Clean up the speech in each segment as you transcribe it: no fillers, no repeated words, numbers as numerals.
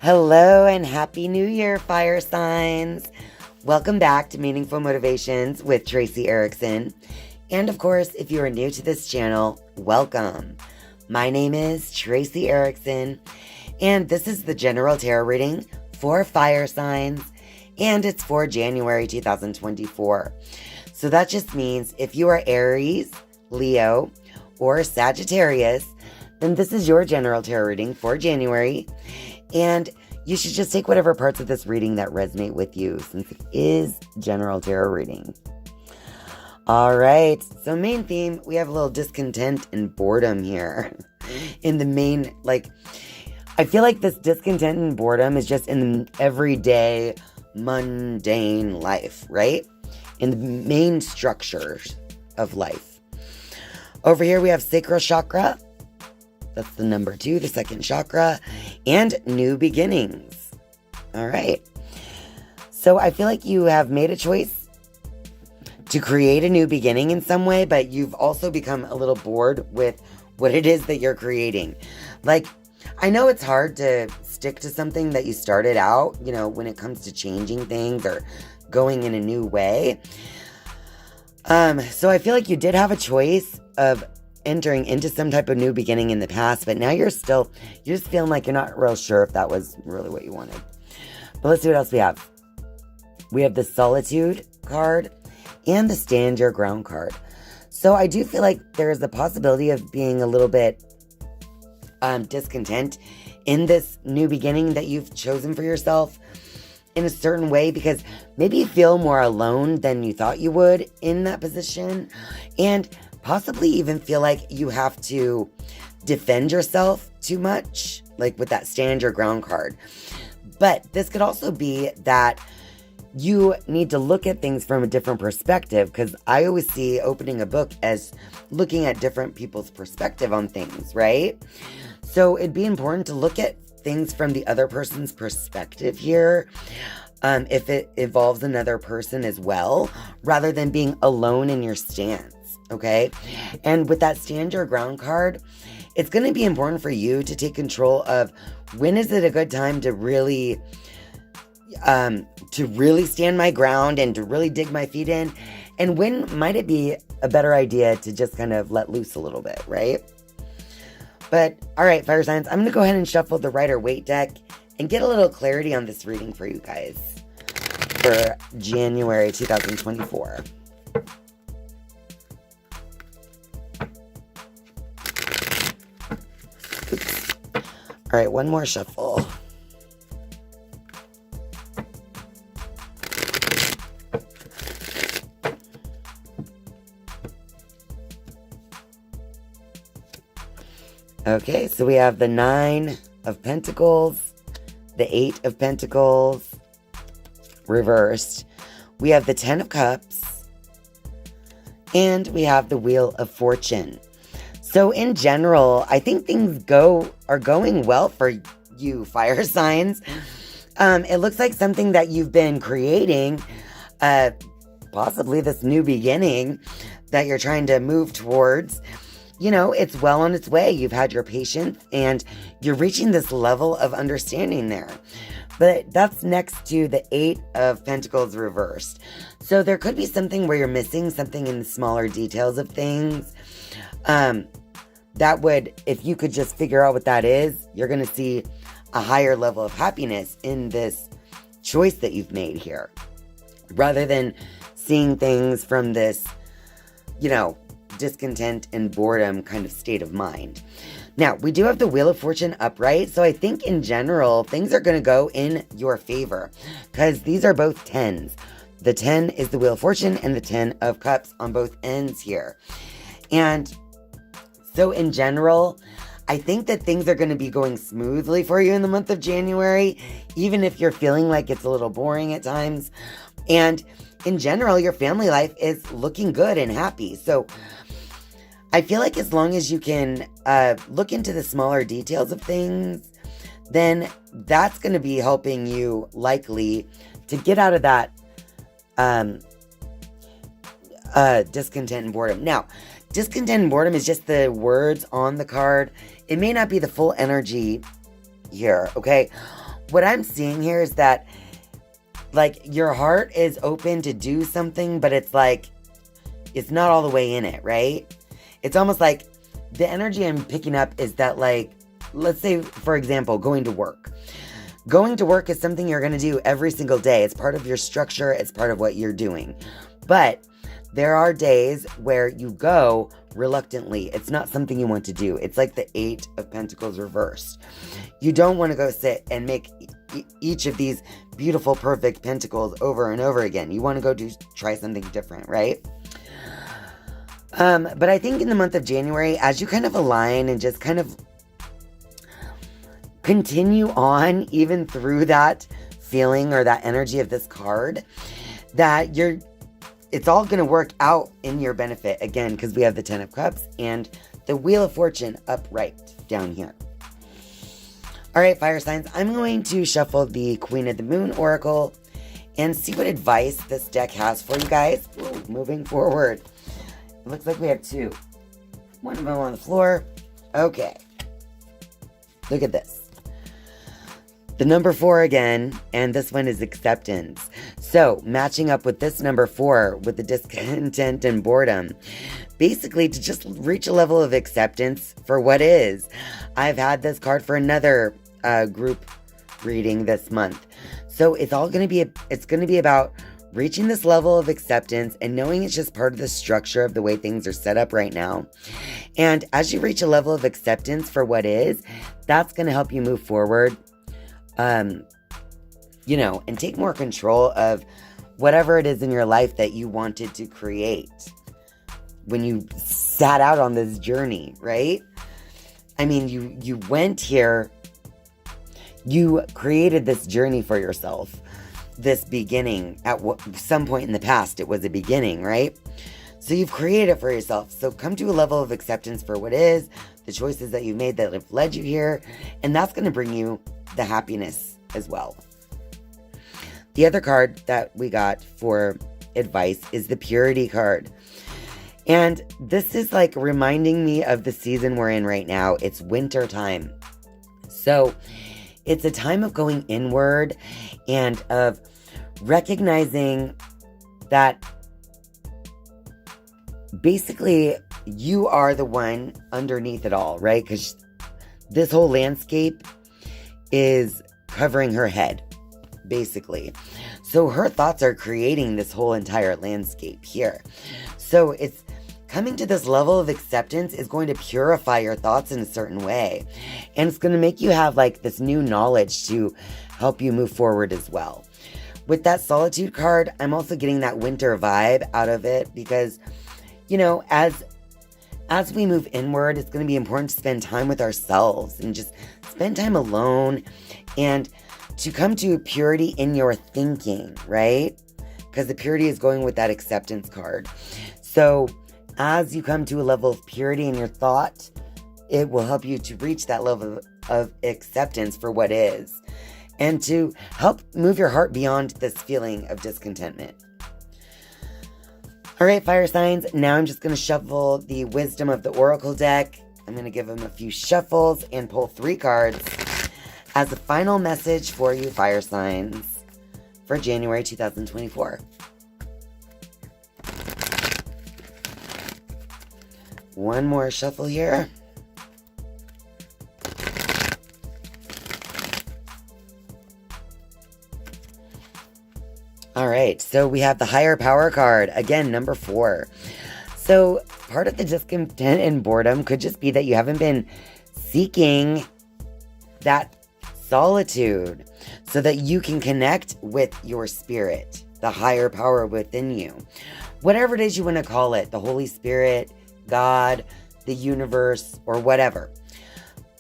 Hello and Happy New Year, fire signs. Welcome back to Meaningful Motivations with Tracey Erickson. And of course, if you are new to this channel, welcome. My name is Tracey Erickson, and this is the General Tarot reading for fire signs, and it's for January 2024. So that just means if you are Aries, Leo, or Sagittarius, then this is your General Tarot reading for January. And you should just take whatever parts of this reading that resonate with you, since it is General Tarot reading. All right, so main theme, we have a little discontent and boredom here. In the main, I feel like this discontent and boredom is just in the everyday, mundane life, right? In the main structures of life. Over here we have sacral chakra. That's the number 2, the second chakra, and new beginnings. All right. So I feel like you have made a choice to create a new beginning in some way, but you've also become a little bored with what it is that you're creating. I know it's hard to stick to something that you started out, when it comes to changing things or going in a new way. So I feel like you did have a choice of entering into some type of new beginning in the past, but now you're just feeling like you're not real sure if that was really what you wanted. But let's see what else we have. We have the Solitude card and the Stand Your Ground card. So I do feel like there's the possibility of being a little bit discontent in this new beginning that you've chosen for yourself in a certain way, because maybe you feel more alone than you thought you would in that position, and possibly even feel like you have to defend yourself too much, like with that Stand Your Ground card. But this could also be that you need to look at things from a different perspective, because I always see opening a book as looking at different people's perspective on things, right? So it'd be important to look at things from the other person's perspective here, if it involves another person as well, rather than being alone in your stance. Okay. And with that Stand Your Ground card, it's going to be important for you to take control of when is it a good time to really stand my ground and to really dig my feet in, and when might it be a better idea to just kind of let loose a little bit, right? But all right, fire signs, I'm going to go ahead and shuffle the Rider-Waite deck and get a little clarity on this reading for you guys for January 2024. All right, one more shuffle. Okay, so we have the 9 of Pentacles, the 8 of Pentacles, reversed. We have the 10 of Cups, and we have the Wheel of Fortune. So in general, I think things are going well for you, fire signs. It looks like something that you've been creating, possibly this new beginning that you're trying to move towards. It's well on its way. You've had your patience and you're reaching this level of understanding there. But that's next to the 8 of Pentacles reversed. So there could be something where you're missing something in the smaller details of things. That would, if you could just figure out what that is, you're going to see a higher level of happiness in this choice that you've made here, rather than seeing things from this, discontent and boredom kind of state of mind. Now, we do have the Wheel of Fortune upright, so I think in general, things are going to go in your favor, because these are both 10s. The 10 is the Wheel of Fortune, and the 10 of Cups on both ends here. And so in general, I think that things are going to be going smoothly for you in the month of January, even if you're feeling like it's a little boring at times. And in general, your family life is looking good and happy. So I feel like as long as you can look into the smaller details of things, then that's going to be helping you likely to get out of that discontent and boredom. Now, discontent and boredom is just the words on the card. It may not be the full energy here, okay? what I'm seeing here is that, like, your heart is open to do something, but it's like, it's not all the way in it, right? It's almost like the energy I'm picking up is that, like, let's say, for example, going to work. Going to work is something you're going to do every single day. It's part of your structure. It's part of what you're doing. But there are days where you go reluctantly. It's not something you want to do. It's like the 8 of Pentacles reversed. You don't want to go sit and make each of these beautiful, perfect pentacles over and over again. You want to go try something different, right? But I think in the month of January, as you kind of align and just kind of continue on even through that feeling or that energy of this card, that it's all going to work out in your benefit again, because we have the 10 of Cups and the Wheel of Fortune upright down here. All right, fire signs, I'm going to shuffle the Queen of the Moon Oracle and see what advice this deck has for you guys. Ooh, moving forward. It looks like we have 2. One of them on the floor. Okay. Look at this. The number 4 again, and this one is acceptance. So, matching up with this number 4 with the discontent and boredom, basically to just reach a level of acceptance for what is. I've had this card for another group reading this month. So, it's going to be about reaching this level of acceptance and knowing it's just part of the structure of the way things are set up right now. And as you reach a level of acceptance for what is, that's going to help you move forward. And take more control of whatever it is in your life that you wanted to create when you sat out on this journey, right? I mean, you went here, you created this journey for yourself, this beginning at some point in the past, it was a beginning, right? So you've created it for yourself. So come to a level of acceptance for what is, the choices that you've made that have led you here, and that's going to bring you the happiness as well. The other card that we got for advice is the Purity card. And this is like reminding me of the season we're in right now. It's winter time. So it's a time of going inward and of recognizing that basically you are the one underneath it all, right? Because this whole landscape is covering her head, basically. So her thoughts are creating this whole entire landscape here. So it's coming to this level of acceptance is going to purify your thoughts in a certain way. And it's going to make you have like this new knowledge to help you move forward as well. With that Solitude card, I'm also getting that winter vibe out of it because, as we move inward, it's going to be important to spend time with ourselves and just spend time alone and to come to purity in your thinking, right? Because the purity is going with that acceptance card. So as you come to a level of purity in your thought, it will help you to reach that level of acceptance for what is and to help move your heart beyond this feeling of discontentment. All right, fire signs. Now I'm just going to shuffle the Wisdom of the Oracle deck. I'm going to give them a few shuffles and pull 3 cards as a final message for you, fire signs, for January 2024. One more shuffle here. All right, so we have the Higher Power card, again, number 4. So part of the discontent and boredom could just be that you haven't been seeking that solitude so that you can connect with your spirit, the higher power within you. Whatever it is you want to call it, the Holy Spirit, God, the universe, or whatever.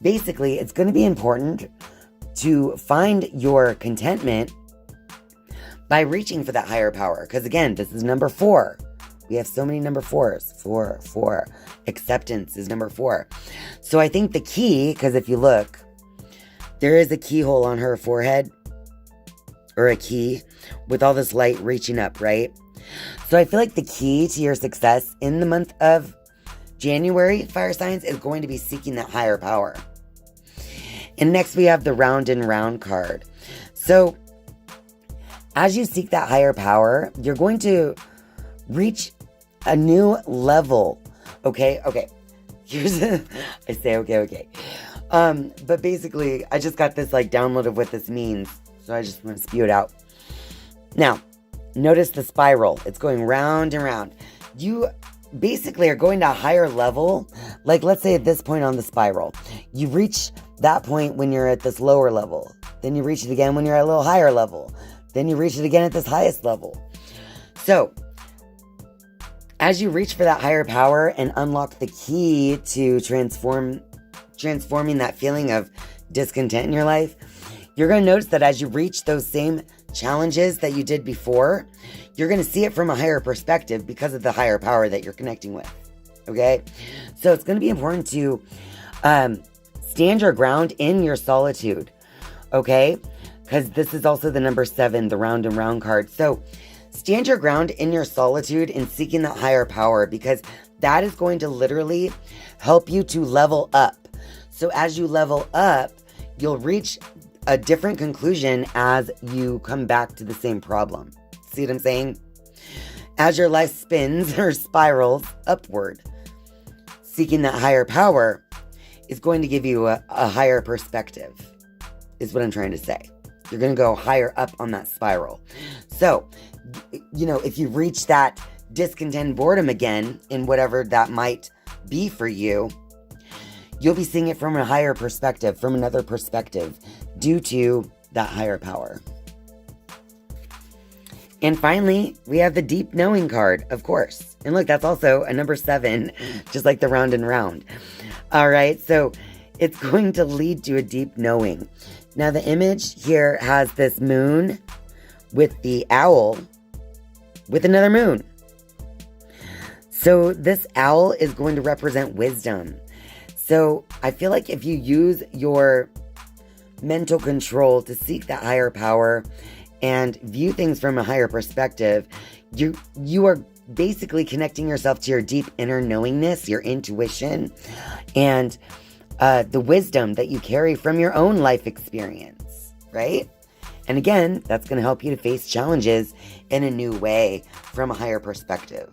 Basically, it's going to be important to find your contentment by reaching for that higher power. Because again, this is number 4. We have so many number 4s. 4. Acceptance is number 4. So I think the key, because if you look, there is a keyhole on her forehead, or a key, with all this light reaching up, right? So I feel like the key to your success in the month of January, fire signs, is going to be seeking that higher power. And next we have the Round and Round card. So as you seek that higher power, you're going to reach a new level. Okay. I say okay. But basically, I just got this like download of what this means. So I just want to spew it out. Now, notice the spiral. It's going round and round. You basically are going to a higher level. Like, let's say at this point on the spiral, you reach that point when you're at this lower level. Then you reach it again when you're at a little higher level. Then you reach it again at this highest level. So, as you reach for that higher power and unlock the key to transforming that feeling of discontent in your life, you're going to notice that as you reach those same challenges that you did before, you're going to see it from a higher perspective because of the higher power that you're connecting with. Okay? So it's going to be important to stand your ground in your solitude. Okay? Because this is also the number 7, the round and round card. So stand your ground in your solitude in seeking that higher power, because that is going to literally help you to level up. So as you level up, you'll reach a different conclusion as you come back to the same problem. See what I'm saying? As your life spins or spirals upward, seeking that higher power is going to give you a higher perspective, is what I'm trying to say. You're going to go higher up on that spiral. So, if you reach that discontent boredom again in whatever that might be for you, you'll be seeing it from a higher perspective, from another perspective, due to that higher power. And finally, we have the deep knowing card, of course. And look, that's also a number 7, just like the round and round. All right, so it's going to lead to a deep knowing. Now, the image here has this moon with the owl with another moon. So this owl is going to represent wisdom. So I feel like if you use your mental control to seek that higher power and view things from a higher perspective, you are basically connecting yourself to your deep inner knowingness, your intuition, and the wisdom that you carry from your own life experience, right? And again, that's going to help you to face challenges in a new way from a higher perspective.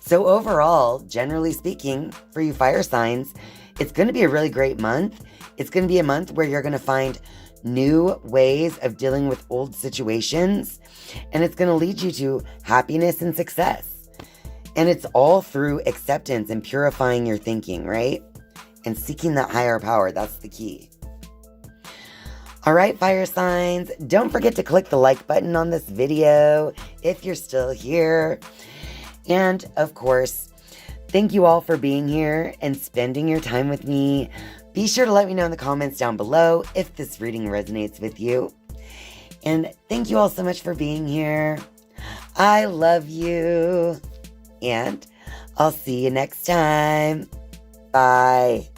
So overall, generally speaking, for you fire signs, it's going to be a really great month. It's going to be a month where you're going to find new ways of dealing with old situations, and it's going to lead you to happiness and success. And it's all through acceptance and purifying your thinking, right? And seeking that higher power. That's the key. All right, fire signs, don't forget to click the like button on this video if you're still here. And of course, thank you all for being here and spending your time with me. Be sure to let me know in the comments down below if this reading resonates with you. And thank you all so much for being here. I love you. And I'll see you next time. Bye.